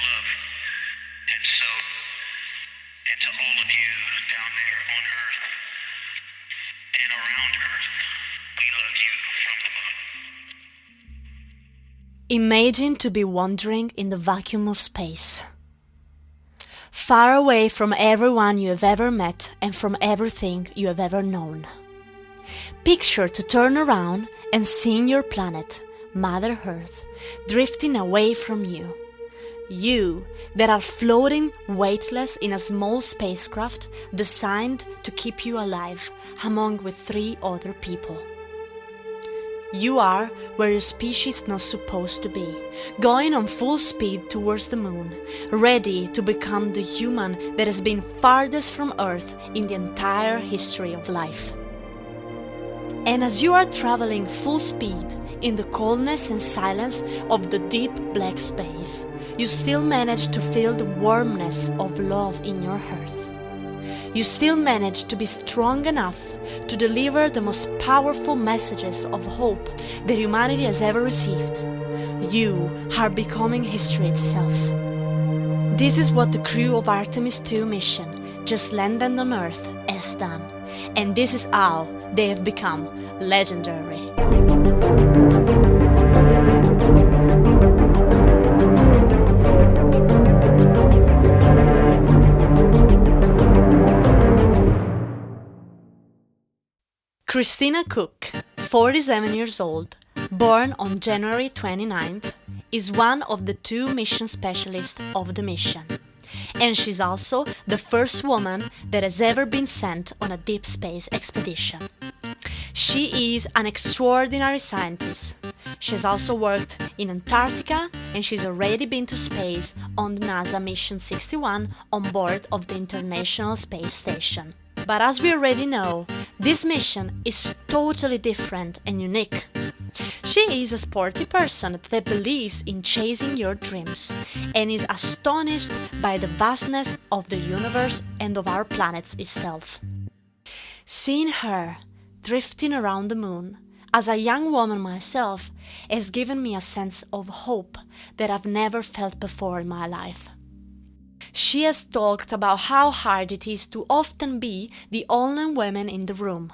love. And so, and to all of you down there on Earth and around Earth, we love you from the moon. Imagine to be wandering in the vacuum of space, far away from everyone you have ever met and from everything you have ever known. Picture to turn around and seeing your planet, Mother Earth, drifting away from you. You that are floating weightless in a small spacecraft designed to keep you alive among with 3 other people. You are where your species is not supposed to be, going on full speed towards the moon, ready to become the human that has been farthest from Earth in the entire history of life. And as you are traveling full speed in the coldness and silence of the deep black space, you still manage to feel the warmness of love in your heart. You still manage to be strong enough to deliver the most powerful messages of hope that humanity has ever received. You are becoming history itself. This is what the crew of Artemis 2 mission, just landed on Earth, has done. And this is how they have become legendary. Christina Cook, 47 years old, born on January 29th, is one of the 2 mission specialists of the mission. And she's also the first woman that has ever been sent on a deep space expedition. She is an extraordinary scientist. She has also worked in Antarctica and she's already been to space on the NASA Mission 61 on board of the International Space Station. But as we already know, this mission is totally different and unique. She is a sporty person that believes in chasing your dreams and is astonished by the vastness of the universe and of our planet itself. Seeing her drifting around the moon, as a young woman myself, has given me a sense of hope that I've never felt before in my life. She has talked about how hard it is to often be the only woman in the room,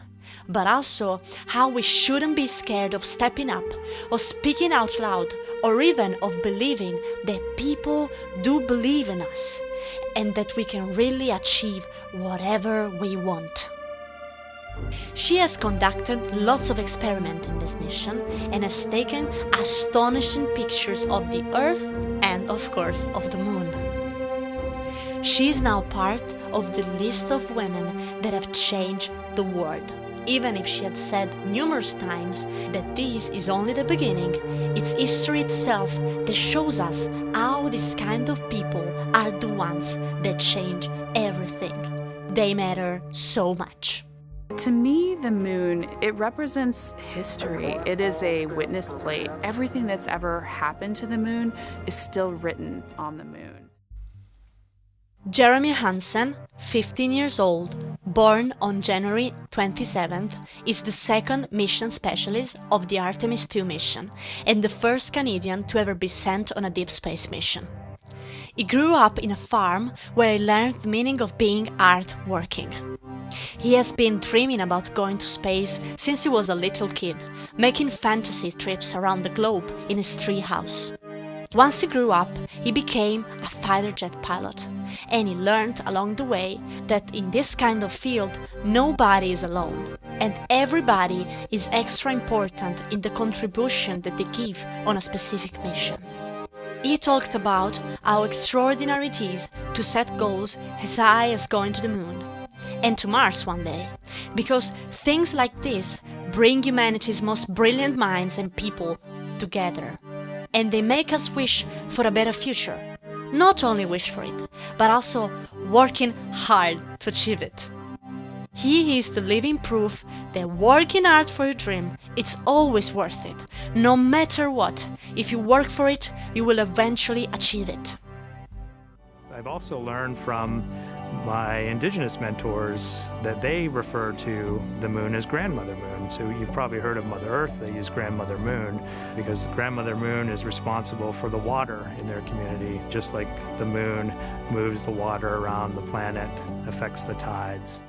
but also how we shouldn't be scared of stepping up, or speaking out loud, or even of believing that people do believe in us, and that we can really achieve whatever we want. She has conducted lots of experiments in this mission and has taken astonishing pictures of the Earth and, of course, of the moon. She is now part of the list of women that have changed the world. Even if she had said numerous times that this is only the beginning, it's history itself that shows us how this kind of people are the ones that change everything. They matter so much. To me, the moon, it represents history. It is a witness plate. Everything that's ever happened to the moon is still written on the moon. Jeremy Hansen, 15 years old, born on January 27th, is the second mission specialist of the Artemis 2 mission and the first Canadian to ever be sent on a deep space mission. He grew up in a farm where he learned the meaning of being hard-working. He has been dreaming about going to space since he was a little kid, making fantasy trips around the globe in his tree house. Once he grew up, he became a fighter jet pilot, and he learned along the way that in this kind of field, nobody is alone, and everybody is extra important in the contribution that they give on a specific mission. He talked about how extraordinary it is to set goals as high as going to the moon, and to Mars one day, because things like this bring humanity's most brilliant minds and people together. And they make us wish for a better future. Not only wish for it, but also working hard to achieve it. He is the living proof that working hard for your dream, it's always worth it. No matter what, if you work for it, you will eventually achieve it. I've also learned from my indigenous mentors that they refer to the moon as Grandmother Moon. So you've probably heard of Mother Earth. They use Grandmother Moon because Grandmother Moon is responsible for the water in their community, just like the moon moves the water around the planet, affects the tides.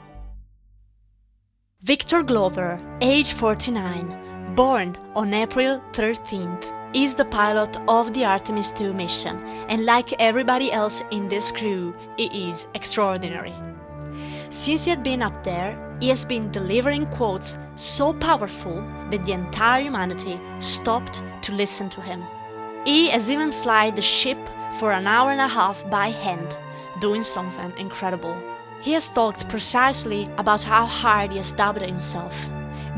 Victor Glover, age 49, born on April 13th, is the pilot of the Artemis 2 mission, and like everybody else in this crew, he is extraordinary. Since he had been up there, he has been delivering quotes so powerful that the entire humanity stopped to listen to him. He has even flown the ship for an hour and a half by hand, doing something incredible. He has talked precisely about how hard he has dubbed himself,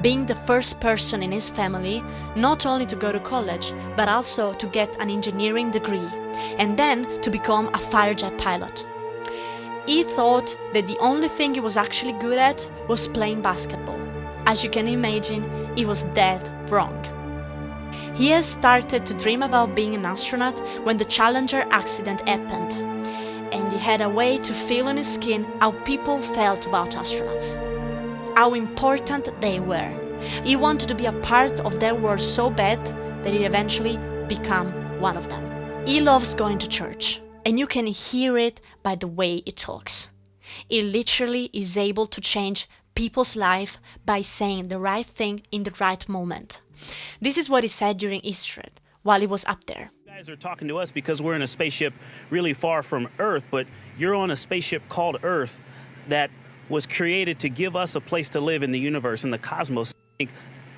being the first person in his family not only to go to college, but also to get an engineering degree, and then to become a firejet pilot. He thought that the only thing he was actually good at was playing basketball. As you can imagine, he was dead wrong. He has started to dream about being an astronaut when the Challenger accident happened, and he had a way to feel on his skin how people felt about astronauts, how important they were. He wanted to be a part of their world so bad that he eventually became one of them. He loves going to church, and you can hear it by the way he talks. He literally is able to change people's life by saying the right thing in the right moment. This is what he said during Easter while he was up there. You guys are talking to us because we're in a spaceship really far from Earth, but you're on a spaceship called Earth that was created to give us a place to live in the universe, in the cosmos. I think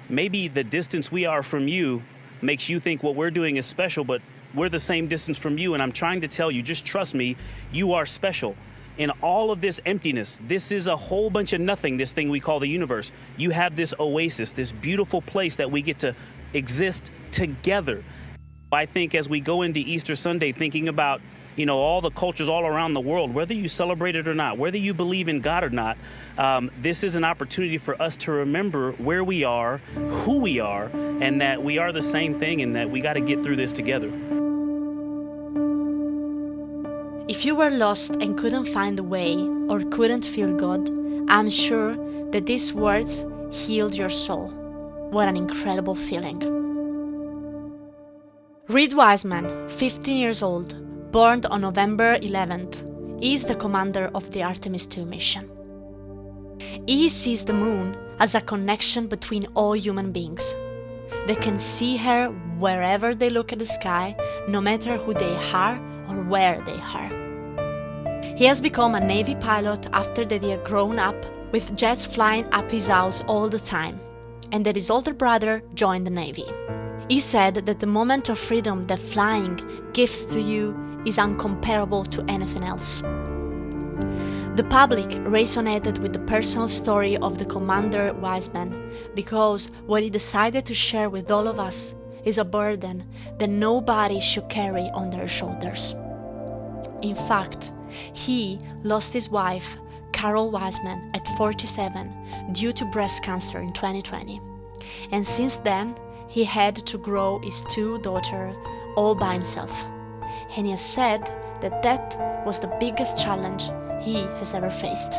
maybe the distance we are from you makes you think what we're doing is special, but we're the same distance from you, and I'm trying to tell you, just trust me, you are special. In all of this emptiness, this is a whole bunch of nothing, this thing we call the universe. You have this oasis, this beautiful place that we get to exist together. I think as we go into Easter Sunday, thinking about all the cultures all around the world, whether you celebrate it or not, whether you believe in God or not, this is an opportunity for us to remember where we are, who we are, and that we are the same thing and that we got to get through this together. If you were lost and couldn't find the way or couldn't feel God, I'm sure that these words healed your soul. What an incredible feeling. Reed Wiseman, 15 years old, born on November 11th, is the commander of the Artemis 2 mission. He sees the moon as a connection between all human beings. They can see her wherever they look at the sky, no matter who they are or where they are. He has become a Navy pilot after that he had grown up with jets flying up his house all the time, and that his older brother joined the Navy. He said that the moment of freedom that flying gives to you is incomparable to anything else. The public resonated with the personal story of the Commander Wiseman because what he decided to share with all of us is a burden that nobody should carry on their shoulders. In fact, he lost his wife, Carol Wiseman, at 47 due to breast cancer in 2020. And since then, he had to grow his 2 daughters all by himself. And he has said that that was the biggest challenge he has ever faced.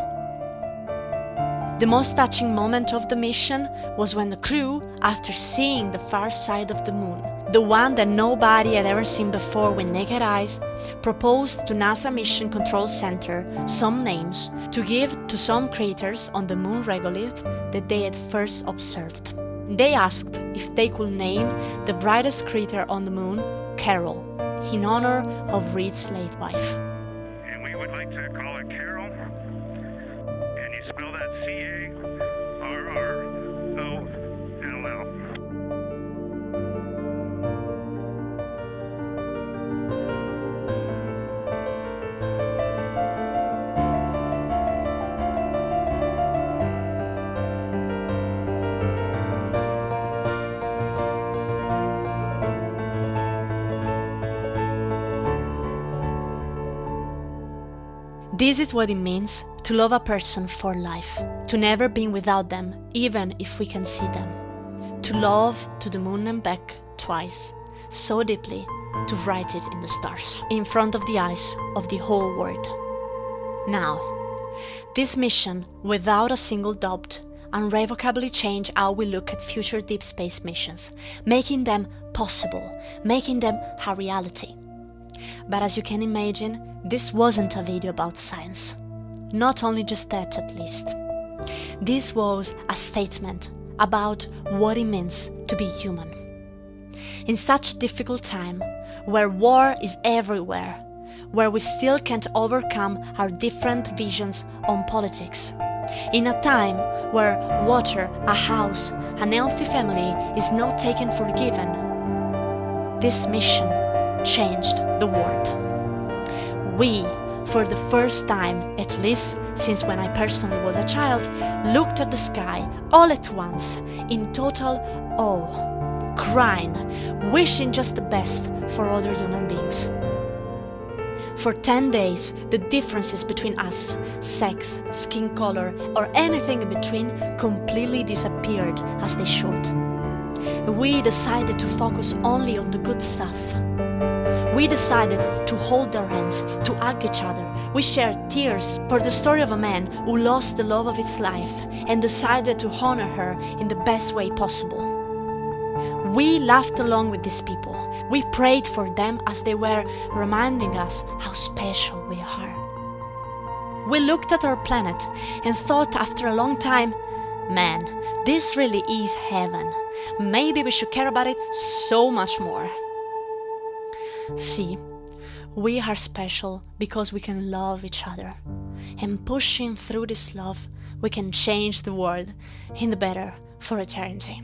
The most touching moment of the mission was when the crew, after seeing the far side of the moon, the one that nobody had ever seen before with naked eyes, proposed to NASA Mission Control Center some names to give to some craters on the moon regolith that they had first observed. They asked if they could name the brightest crater on the moon Carol, in honor of Reed's late wife. And we would like to call it Carol. And you spell that Carroll. This is what it means to love a person for life, to never be without them, even if we can see them, to love to the moon and back twice, so deeply to write it in the stars, in front of the eyes of the whole world. Now, This mission, without a single doubt, irrevocably changed how we look at future deep space missions, making them possible, making them a reality. But as you can imagine, this wasn't a video about science. Not only just that, at least. This was a statement about what it means to be human. In such a difficult time, where war is everywhere, where we still can't overcome our different visions on politics, in a time where water, a house, a healthy family is not taken for given, this mission changed the world. We, for the first time, at least since when I personally was a child, looked at the sky all at once, in total awe, crying, wishing just the best for other human beings. For 10 days, the differences between us, sex, skin color, or anything in between completely disappeared as they should. We decided to focus only on the good stuff. We decided to hold our hands, to hug each other. We shared tears for the story of a man who lost the love of his life and decided to honor her in the best way possible. We laughed along with these people. We prayed for them as they were reminding us how special we are. We looked at our planet and thought after a long time, man, this really is heaven. Maybe we should care about it so much more. See, we are special because we can love each other. And pushing through this love, we can change the world in the better for eternity.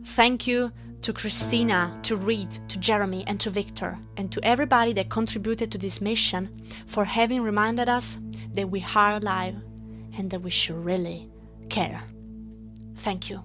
Thank you to Christina, to Reed, to Jeremy, and to Victor, and to everybody that contributed to this mission for having reminded us that we are alive and that we should really care. Thank you.